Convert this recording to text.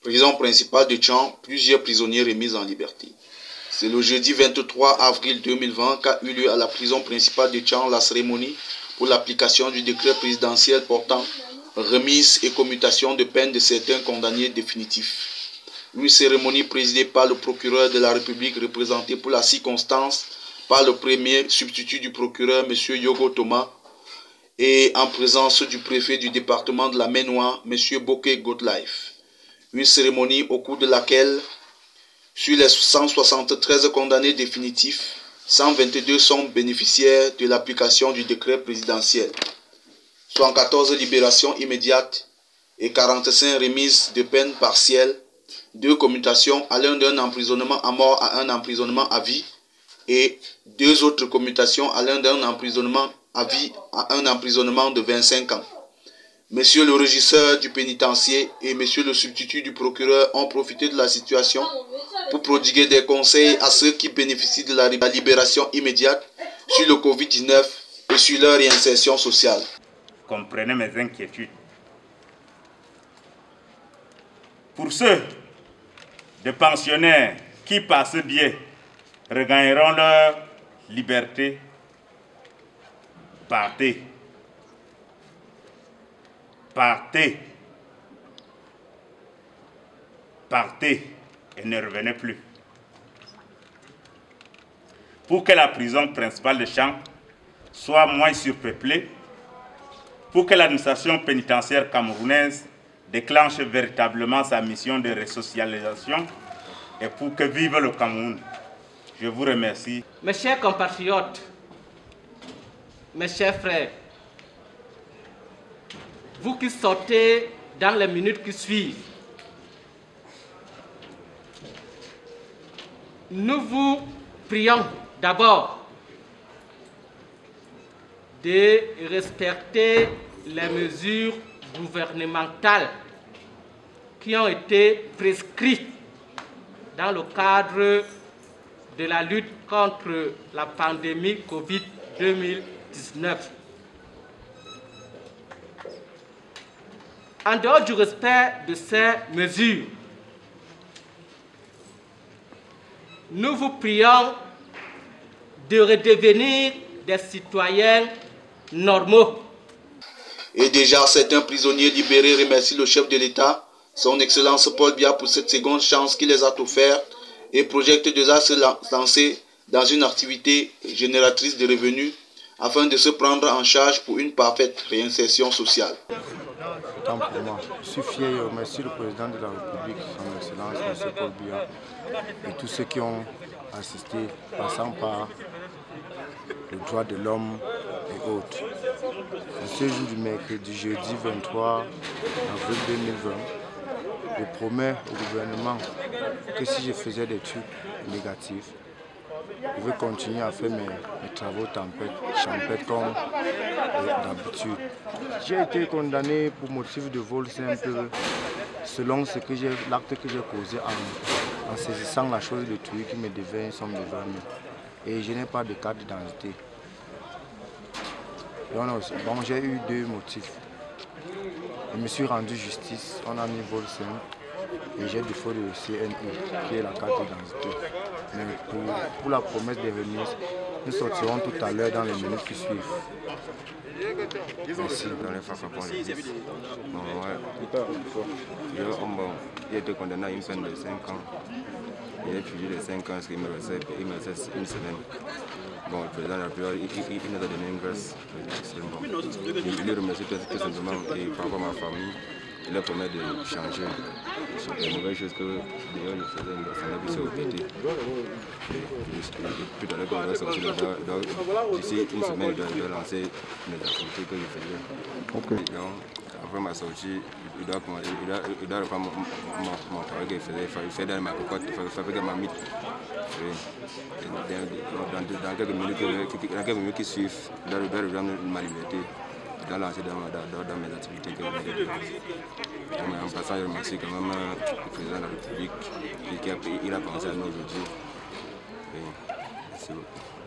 prison principale de Tchang, plusieurs prisonniers remis en liberté. C'est le jeudi 23 avril 2020 qu'a eu lieu à la prison principale de Tchang la cérémonie pour l'application du décret présidentiel portant remise et commutation de peine de certains condamnés définitifs. Une cérémonie présidée par le procureur de la République représenté pour la circonstance par le premier substitut du procureur M. Yogo Thomas et en présence du préfet du département de la Maine-Noire M. Bokeh Godlife. Une cérémonie au cours de laquelle sur les 173 condamnés définitifs, 122 sont bénéficiaires de l'application du décret présidentiel, 74 libérations immédiates et 45 remises de peine partielles, 2 commutations allant d'un emprisonnement à mort à un emprisonnement à vie et 2 autres commutations allant d'un emprisonnement à vie à un emprisonnement de 25 ans. Monsieur le régisseur du pénitencier et monsieur le substitut du procureur ont profité de la situation pour prodiguer des conseils à ceux qui bénéficient de la libération immédiate sur le Covid-19 et sur leur réinsertion sociale. Comprenez mes inquiétudes. Pour ceux de pensionnaires qui, par ce biais, regagneront leur liberté, partez. Partez. Partez et ne revenez plus. Pour que la prison principale de Tchang soit moins surpeuplée, pour que l'administration pénitentiaire camerounaise déclenche véritablement sa mission de resocialisation et pour que vive le Cameroun. Je vous remercie. Mes chers compatriotes, mes chers frères, vous qui sortez dans les minutes qui suivent, nous vous prions d'abord de respecter les mesures gouvernementales qui ont été prescrites dans le cadre de la lutte contre la pandémie Covid-19. En dehors du respect de ces mesures, nous vous prions de redevenir des citoyens normaux. Et déjà, certains prisonniers libérés remercient le chef de l'État, son Excellence Paul Biya, pour cette seconde chance qu'il les a offerte et projettent déjà se lancer dans une activité génératrice de revenus afin de se prendre en charge pour une parfaite réinsertion sociale. Autant pour moi, je suis fier et remercie le président de la République, son Excellence M. Paul Biya, et tous ceux qui ont assisté, passant par le droit de l'homme et autres. En ce jour du mercredi, jeudi 23 avril 2020, je promets au gouvernement que si je faisais des trucs négatifs, je vais continuer à faire mes travaux champêtres comme d'habitude. J'ai été condamné pour motif de vol simple selon l'acte que j'ai causé en saisissant la chose de tout qui me devait une somme de 20 000. Et je n'ai pas de carte d'identité. Bon, j'ai eu 2 motifs. Je me suis rendu justice, on a mis vol simple et j'ai défaut de CNI, qui est la carte d'identité. Mais pour la promesse des remises, nous sortirons tout à l'heure dans les minutes qui suivent. Merci. Dans les façons pour les il a été condamné à une peine de 5 ans. Il a fini les 5 ans, parce qu'il me reste une semaine. Bon, le président de la République, il nous a donné une grâce. Il le remercie tout simplement et par rapport à ma famille, il leur promet de changer sur les nouvelles choses que d'ailleurs il faisait dans son habitude au PT. Tout à l'heure, quand on va sortir, d'ici une semaine, je dois lancer mes activités que je faisais. Okay. Donc, après ma sortie, il doit reprendre mon travail qu'il faisait. Il fait dans ma cocotte, il fabrique ma mythe. Dans quelques minutes qui suivent, il doit reprendre ma liberté. Je dois lancer dans mes activités que je venais de faire. En passant, je remercie quand même le président de la République qui a pensé à nous aujourd'hui. Merci beaucoup.